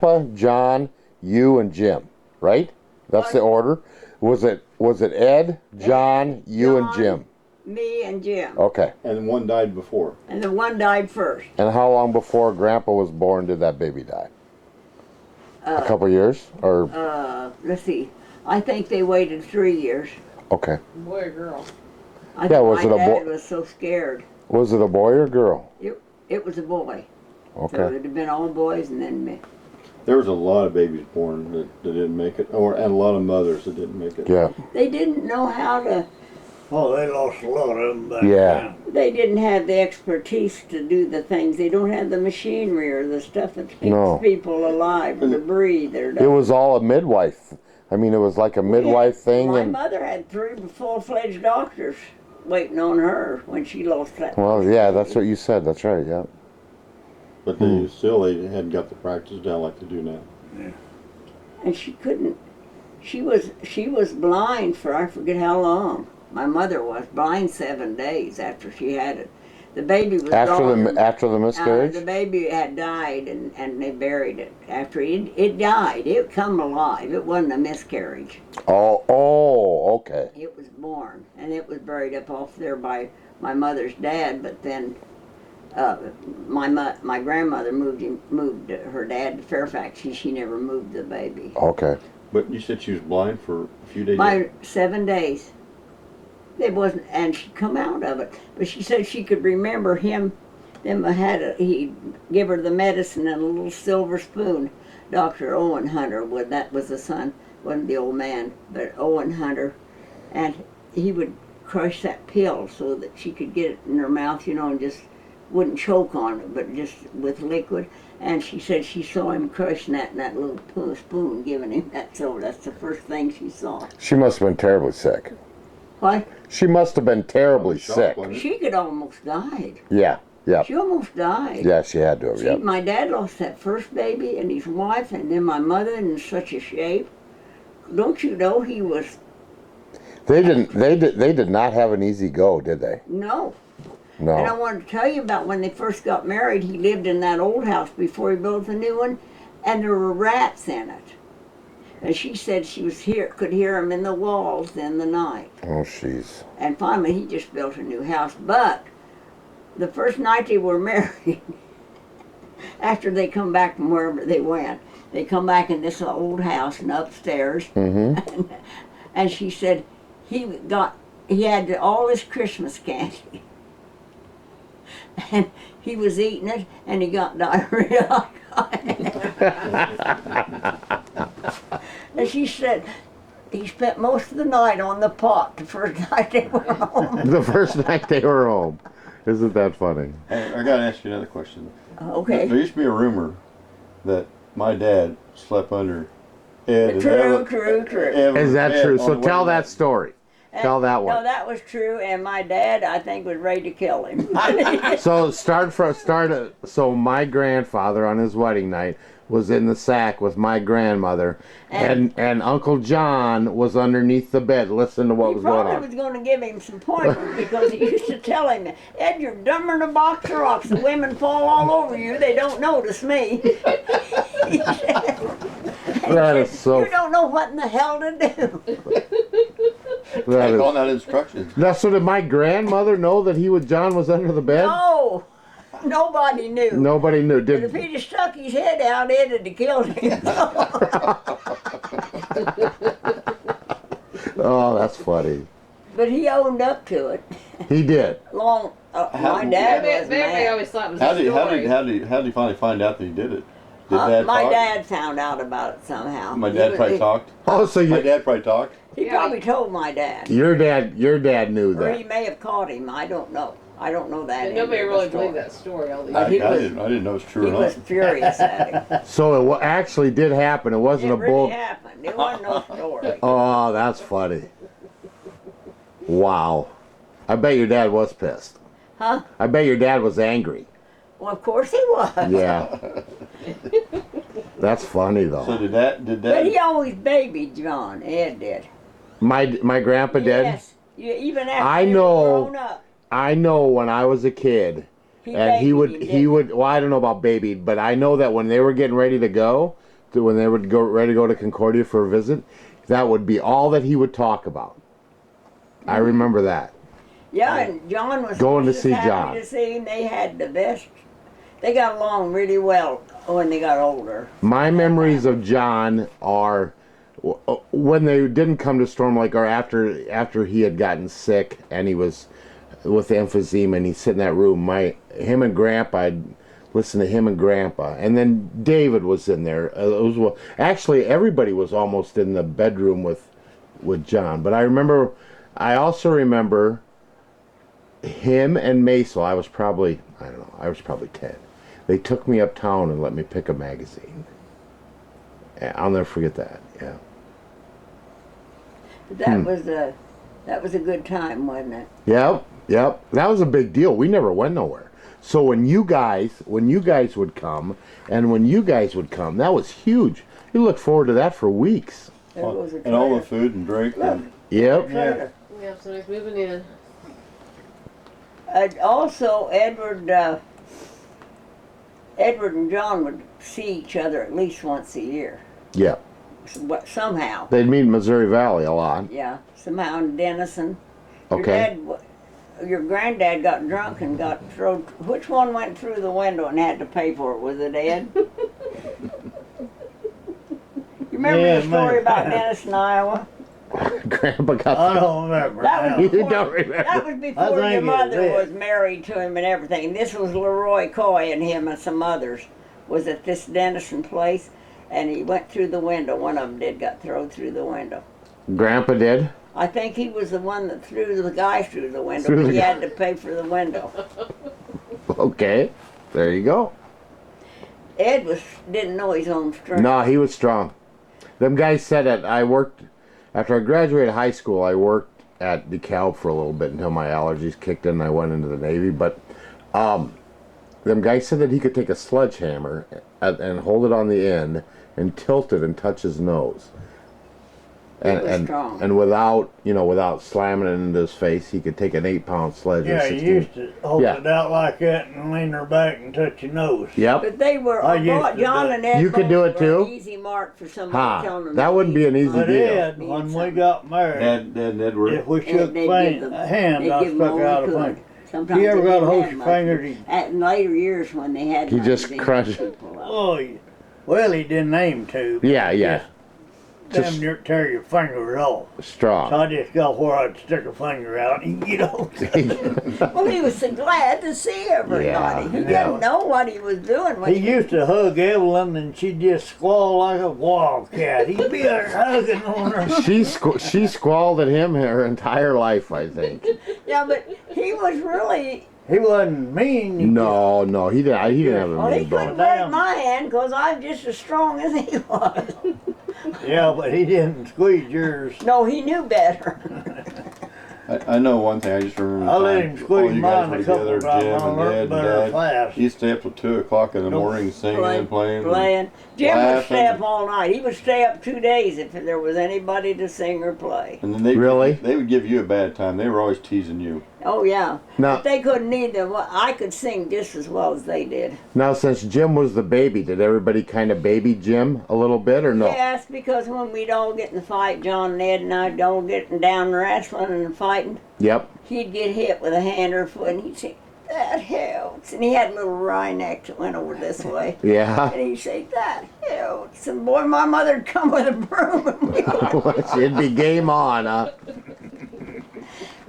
Grandpa, John, you, and Jim, right? That's the order. Was it Ed, John, you, and Jim? Me and Jim. Okay. And one died before. And the one died first. And how long before Grandpa was born did that baby die? A couple years? Or Let's see. I think they waited 3 years. okay. Boy or girl? I think was my it a dad boy? was so scared. Was it a boy or girl? It was a boy. So Okay. it had been all boys and then me. There was a lot of babies born that didn't make it, and a lot of mothers that didn't make it. Yeah. They didn't know how to, Oh, they lost a lot of them back Yeah. then. they didn't have the expertise to do the things. They don't have the machinery or the stuff that keeps No. people alive to breathe. Or It was all a midwife. I mean, it was like a midwife thing. My And mother had 3 full-fledged doctors waiting on her when she lost that. well, yeah, that's what you said. That's right. Yeah. But they hadn't got the practice down like they do now. And she couldn't. She was blind for I forget how long. My mother was blind 7 days after she had it. The baby was gone. After the miscarriage. The baby had died and they buried it. After it died, it come alive. It wasn't a miscarriage. Oh, okay. It was born, and it was buried up off there by my mother's dad. But then my grandmother moved her dad to Fairfax. She never moved the baby. Okay. But you said she was blind for a few days. By 7 days. It wasn't, and she'd come out of it. But she said she could remember him. He'd give her the medicine in a little silver spoon. Dr. Owen Hunter, that was the son, wasn't the old man, but Owen Hunter, and he would crush that pill so that she could get it in her mouth, and just wouldn't choke on it, but just with liquid. And she said she saw him crushing that in that little spoon, giving him that. So that's the first thing she saw. She must have been terribly sick. What? She must have been terribly sick. She could almost died. Yeah. Yeah. She almost died. Yeah, she had to have. Yeah. My dad lost that first baby and his wife, and then my mother in such a shape. Don't you know he was? They did not have an easy go, did they? No. No. And I wanted to tell you about when they first got married. He lived in that old house before he built the new one, and there were rats in it. And she said she could hear them in the walls in the night. Oh, jeez. And finally, he just built a new house. But the first night they were married, after they come back from wherever they went, they come back in this old house and upstairs. Mm-hmm. And she said he had all this Christmas candy. And he was eating it, and he got diarrhea. And she said he spent most of the night on the pot the first night they were home. The first night they were home. Isn't that funny? Hey, I got to ask you another question. Okay. There used to be a rumor that my dad slept under Ed. True. Is that true? So tell that story. Tell that one. No, that was true, and my dad, I think, was ready to kill him. So so my grandfather on his wedding night was in the sack with my grandmother, and Uncle John was underneath the bed listening to what was going He on. probably was going to give him some pointers because he used to tell him, Ed, you're dumber than a box of rocks. The women fall all over you. They don't notice me. That is so. You don't know what in the hell to do. That Calling is. out instructions. Now, so did my grandmother know that John was under the bed? No, nobody knew. Nobody knew. But if he'd have stuck his head out, Ed would have killed him. Oh, that's funny. But he owned up to it. He did. My dad was They mad. always thought it was How a did story. he finally find out that he did it? Did Dad My talk? dad found out about it somehow. My dad probably talked. Oh, so My dad probably talked. He probably told my dad. your dad knew Or he that. may have caught him. I don't know. I don't know that. And nobody really believed that story all these I years. didn't know it was true He or was not. furious at him. So it actually did happen. It It wasn't a really bull. happened. It wasn't no story. Oh, that's funny. Wow. I bet your dad was pissed. Huh? I bet your dad was angry. Well, of course he was. Yeah. That's funny So though. But he always babied John. Ed did. My grandpa did. Yes. Even after I they know. were grown up, I know when I was a kid, and he babied him, would. Well, I don't know about baby, but I know that when they were getting ready to go, when they would go ready to go to Concordia for a visit, that would be all that he would talk about. I remember that. Yeah, and John was Going to just see happy John. to see him. They had the best. They got along really well when they got older. My memories of John are when they didn't come to Storm Lake, or after he had gotten sick and he was with emphysema and he'd sit in that room. Him and Grandpa, I'd listen to him and Grandpa, and then David was in there. Actually, everybody was almost in the bedroom with John. But I also remember him and Maisel. I was probably 10. They took me uptown and let me pick a magazine. I'll never forget that. Yeah. That was a good time, wasn't it? Yep. That was a big deal. We never went nowhere. So when you guys would come, that was huge. You looked forward to that for weeks. There was a And all the trailer. food and drink. And, Yep. Trailer. Yeah, somebody's moving in. Also, Edward and John would see each other at least once a year. Yep. Somehow. They'd meet in Missouri Valley a lot. Yeah, somehow in Denison. Okay. Your granddad got drunk and got thrown. Which one went through the window and had to pay for it? Was it Ed? You remember Yeah, the story man. about Denison, Iowa? Grandpa got. I don't remember. That was You before, don't remember. That was before think your it mother did. was married to him and everything. This was Leroy Coy and him and some others was at this Denison place, and he went through the window. One of them got thrown through the window. Grandpa did. I think he was the one that threw the guy through the window, Threw but the he guy. had to pay for the window. Okay. There you go. Ed didn't know his own strength. No, he was strong. Them guys said that after I graduated high school, I worked at DeKalb for a little bit until my allergies kicked in and I went into the Navy. But them guys said that he could take a sledgehammer and hold it on the end and tilt it and touch his nose. was strong. And without slamming it into his face, he could take an 8-pound sledge. Yeah, and you 16 used to hold Yeah. it out like that and lean her back and touch your nose. Yep. But they were, I used to John do- and Ed You could do it both too? were an easy mark for somebody telling Ha! them. That wouldn't be an easy But deal. Ed, when we got married, Dad and Edward. if we Ed, shook they'd hands, give them- hand, they'd I give them stuck all out they a could. finger. Sometimes You ever they got a didn't hold have your much, fingers, but in later years when they had He money, just they crushed used to it. pull out. oh, well, he didn't aim to. Yeah. Damn Just near tear your fingers off. So strong. I just got where I'd stick a finger out and get over. Well, he was so glad to see everybody. Yeah. He Yeah. didn't know what he was doing when He used to hug Evelyn and she'd just squall like a wildcat. He'd be hugging on her. She squalled at him her entire life, I think. Yeah, but he was really. He wasn't mean. No, he didn't. He didn't have a Well, he mean couldn't bone. break Damn. my hand because I'm just as strong as he was. Yeah, but he didn't squeeze yours. No, he knew better. I know one thing. I just remember the I let time him all squeeze you guys mine were a couple together, of times. Jim I and learned Dad and better Dad. fast. He stayed up till 2 o'clock in the morning singing and playing. Playing. Jim would laughing. stay up all night. He would stay up 2 days if there was anybody to sing or play. And then Really? they would give you a bad time. They were always teasing you. Oh yeah. Now- But they couldn't either. Well, I could sing just as well as they did. Now, since Jim was the baby, did everybody kind of baby Jim a little bit, or no? Yes, because when we'd all get in the fight, John and Ed and I'd all getting down wrestling and fighting, Yep. he'd get hit with a hand or foot and he'd say, "That helps." And he had a little wry neck that went over this way. Yeah. And he'd say, "That helps." And boy, my mother'd come with a broom and It'd be game on, huh?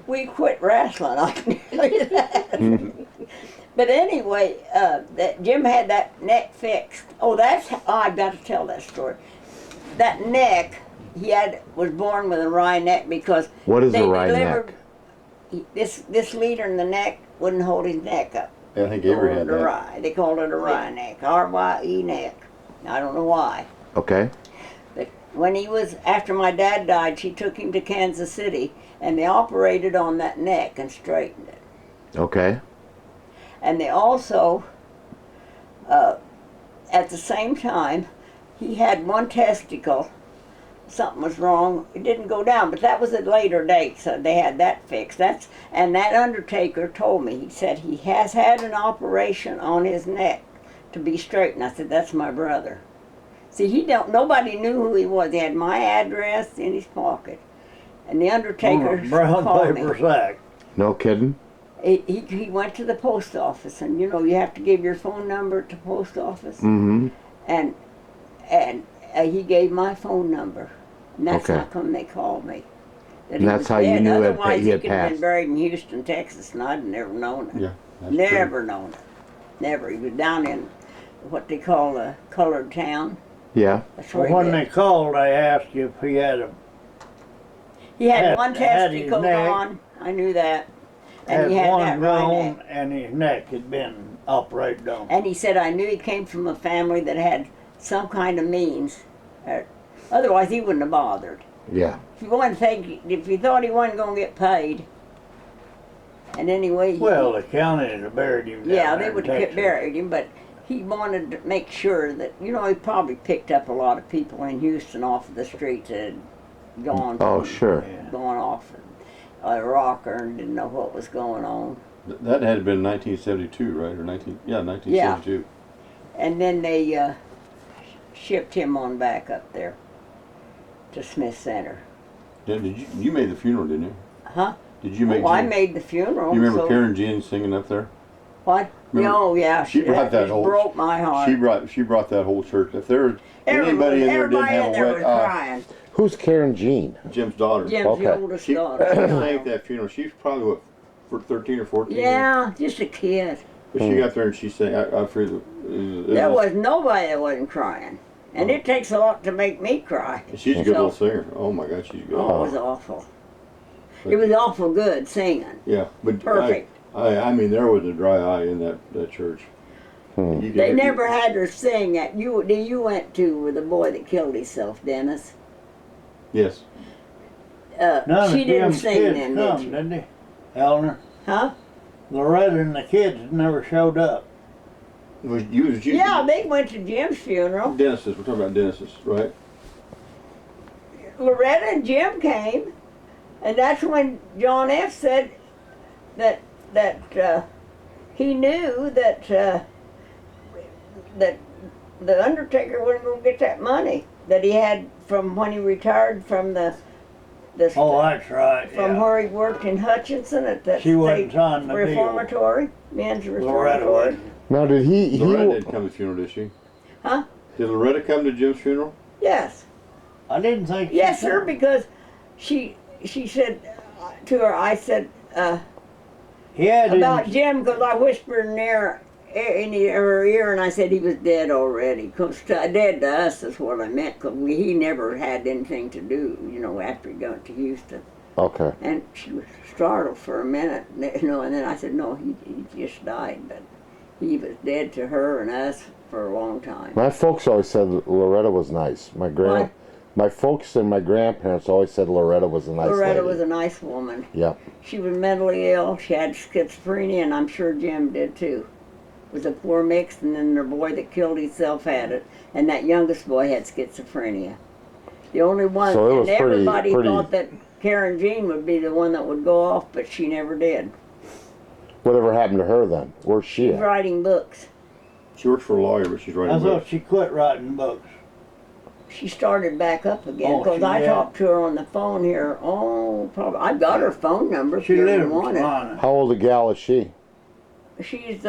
we quit wrestling, I can tell you that. But anyway, that Jim had that neck fixed. Oh, I've got to tell that story. That neck, was born with a wry neck because What is they a wry delivered, this leader in the neck wouldn't hold his neck up. I think Avery had Called it a that. rye. They called it a rye neck, R-Y-E neck. I don't know why. Okay. But when after my dad died, she took him to Kansas City and they operated on that neck and straightened it. Okay. And they also, at the same time, he had one testicle. Something was wrong. It didn't go down, but that was a later date, so they had that fixed. And that undertaker told me, he said he has had an operation on his neck to be straightened. I said, "That's my brother." See, nobody knew who he was. He had my address in his pocket. And the On undertaker a brown called paper me. sack. No kidding? He went to the post office, and you know you have to give your phone number at the post office. Mm-hmm. And he gave my phone number, and that's Okay. how come they called me. That And he that's was how you dead. knew Otherwise, he had could have been passed. buried in Houston, Texas, and I'd never known it. Yeah. That's Never known it. Never. He was down in what they call a colored town. Yeah. That's Well, where when he they lived. called, I asked if he had a He had had- one had his testicle neck. gone. I knew that. And he had had one that right gone, neck. and his neck had been operated on. And he said, I knew he came from a family that had some kind of means. Otherwise, he wouldn't have bothered. Yeah. If you thought he wasn't going to get paid, and anyway, Well, the county had buried him. Down yeah, there they in would have Texas. buried him, but he wanted to make sure that, you know, he probably picked up a lot of people in Houston off of the streets that had gone, Oh, sure. Yeah. gone off a rocker and didn't know what was going on. That had been 1972, right? Or 1972. And then they shipped him on back up there to Smith Center. Did you made the funeral, didn't you? Huh? Did you make? Well, I Jean- made the funeral. You remember so Karen Jean singing up there? What? Remember- Oh, yeah. she brought that just whole- broke my heart. She brought that whole church. If there was anybody in there didn't everybody have in a there wet, was crying. Who's Karen Jean? Jim's daughter. Jim's Okay. the oldest She daughter. sang at that funeral. She's probably what, for 13 or 14. Yeah, just a kid. But she got there and she sang. I forget. There was nobody that wasn't crying. And it takes a lot to make me cry. She's a good little singer. Oh my God, she's good. Oh, it was awful. It was awful good singing. Yeah, but Perfect. I mean, there was a dry eye in that church. Hmm. You could- They never had her sing at you went to with the boy that killed himself, Dennis. Yes. None She of didn't Jim's sing kids then, come, did she? didn't they? Eleanor, Huh? Loretta and the kids never showed up. Was you? Yeah, they went to Jim's funeral. Dennis's. We're talking about Dennis's, right? Loretta and Jim came, and that's when John F. said that he knew that that the undertaker wasn't going to get that money that he had from when he retired from the Oh, that's right. from Yeah. where he worked in Hutchinson at the She wasn't state on the deal. reformatory, men's Loretta reformatory. wasn't. Now, did he Loretta didn't come to the funeral, did she? Huh? Did Loretta come to Jim's funeral? Yes. I didn't think. she Yes, sir, come. because she said to her, I said, He had about his, Jim, because I whispered in her ear, and I said he was dead already. 'Cause dead to us is what I meant, because he never had anything to do, you know, after he got to Houston. Okay. And she was startled for a minute, you know, and then I said, no, he just died, but he was dead to her and us for a long time. My folks always said Loretta was nice. What? My folks and my grandparents always said Loretta was a nice Loretta lady. was a nice woman. Yep. She was mentally ill. She had schizophrenia, and I'm sure Jim did too. It was a poor mix, and then their boy that killed himself had it, and that youngest boy had schizophrenia. The only one, So it was and everybody pretty- thought that Karen Jean would be the one that would go off, but she never did. Whatever happened to her then? Where's she She's at? writing books. She works for a lawyer, but she's writing I thought books. she quit writing books. She started back up again, Oh, because she I did? talked to her on the phone here. Oh, probably, I've got her phone number if She you lived ever in want it. Savannah. How old a gal is she? She's,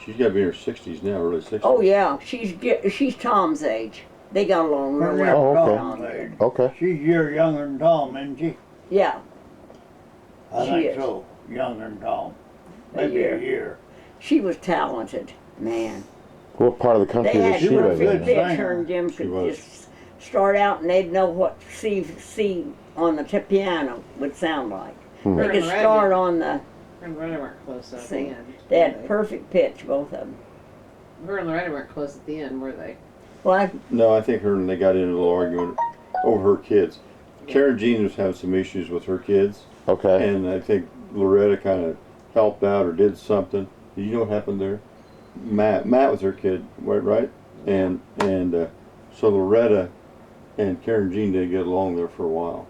She's got to be in her 60s now, early 60s. oh yeah, she's Tom's age. They got along real Her well. Oh, okay. Tom did. Okay. She's a year younger than Tom, isn't she? Yeah, I She think is. so. Younger than Tom. A Maybe year. a year. she was talented, man. What part of the country They does had she live perfect in? good pitch. singer. Her and Jim She could was. just start out, and they'd know what C on the piano would sound like. Hmm. They Her could and Red start did- on the Her and Loretta weren't close at the sing. end. They were had perfect pitch, both of them. Her and Loretta weren't close at the end, were they? Well, No, I think her and they got into a little argument over her kids. Karen Jean was having some issues with her kids, Okay. and I think Loretta kind of helped out or did something. Do you know what happened there? Matt was her kid, right? And so Loretta and Karen Jean did get along there for a while.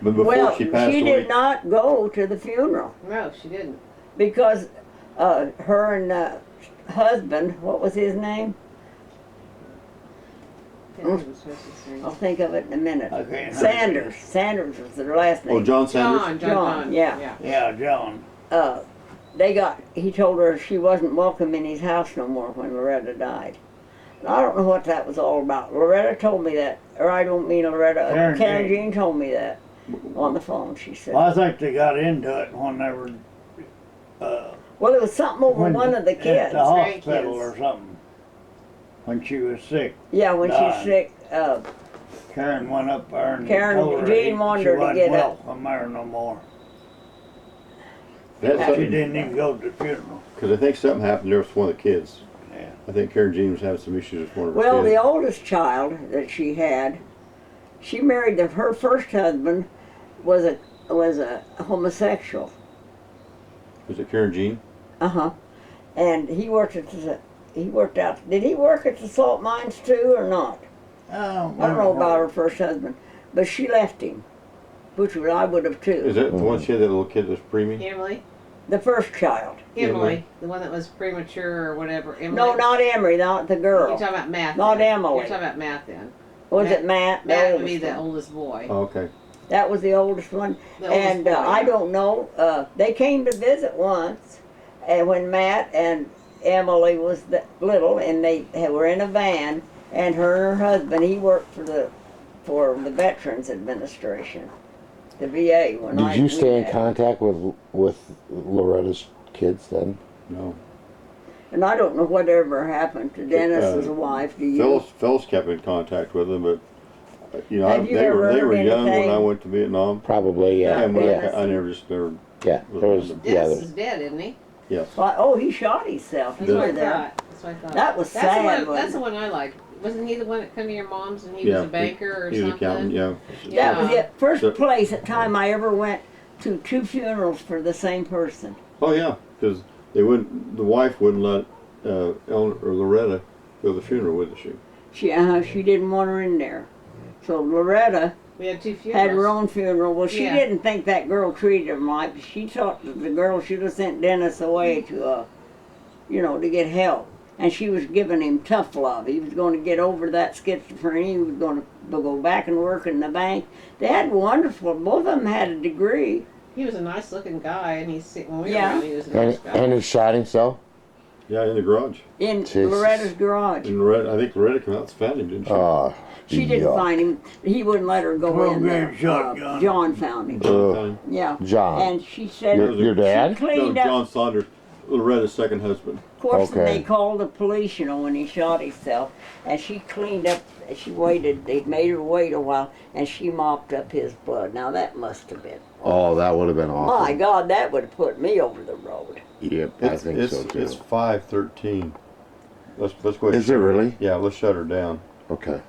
But before well, she passed away, did not go to the funeral No, she didn't. because her and husband, what was his name? Can't think of his hostess name. I'll think of it in a minute. I can't. Sanders. Sanders was their last name. Oh, John Sanders. John, yeah. Yeah, John. He told her she wasn't welcome in his house no more when Loretta died. And I don't know what that was all about. Loretta told me that, or I don't mean Loretta, Karen Jean told me that on the phone, she said. Well, I think they got into it when they were, Well, it was something over one of the at kids. the hospital grandkids. or something. When she was sick, Yeah, when died. she's sick, Karen went up there and Karen told her Jean wanted she her to wasn't get up. welcome there no more. That's She something, didn't even go to the funeral. because I think something happened there with one of the kids. Yeah. I think Karen Jean was having some issues with one of her well, the kids. oldest child that she had, she married her first husband was a homosexual. Was it Karen Jean? And he worked out. Did he work at the salt mines too, or not? I don't know about her first husband, but she left him, which I would have too. Is that the one she had that little kid that was preemie? Emily? The first child. Emily. The one that was premature or whatever. Emily. No, not Emery, not the girl. You're talking about Matt. Not then. Emily. You're talking about Matt then. Was it Matt? Matt The would be oldest the one. oldest boy. Oh, okay. That was the oldest one. The oldest And boy, I yeah. don't know. They came to visit once, and when Matt and Emily was little, and they were in a van, and her husband, he worked for the Veterans Administration, the VA. Did you stay in contact with Loretta's kids then? No. And I don't know whatever happened to Dennis's wife. Do you? Phyllis kept in contact with them, but you know, Have you they ever were heard young when I anything? went to Vietnam. Probably, yeah. And Dennis. I never. Yeah, there was, Dennis is dead, isn't he? Yes. Why, oh, he shot himself. That's You what I were there. thought. That's what I thought. That was That's sad, The one, wasn't that's it? the one I liked. Wasn't he the one that come to your mom's and he Yeah, was a banker or He was something? accountant. Yeah. That was it. First So- place at time I ever went to 2 funerals for the same person. Oh yeah, because they wouldn't. The wife wouldn't let Eleanor or Loretta go to the funeral with she. She didn't want her in there. So Loretta We had 2 funerals. had her own funeral. Well, she Yeah. didn't think that girl treated him right. She thought that the girl should have sent Dennis away to, to get help. And she was giving him tough love. He was going to get over that schizophrenia. He was going to go back and work in the bank. They had wonderful. Both of them had a degree. He was a nice looking guy and he's when we were Yeah. around, he was a nice guy. and he shot himself? Yeah, in the garage. In Jesus. Loretta's garage. And Loretta, I think Loretta came out and found him, didn't she? Oh, She didn't yuck. find him. He wouldn't let her go 12 in there. gauge shotgun. John found him. John found him. Yeah. John. And she said Your dad? she No, cleaned up. John Saunders, Loretta's second husband. Of course, Okay. they called the police, when he shot himself. And she cleaned up. She waited. They made her wait a while, and she mopped up his blood. Now that must have been. Oh, that would have been awful. My God, that would have put me over the road. Yep, I think so too. It's 5:13. Let's go ahead. Is it really? Yeah, let's shut her down. Okay.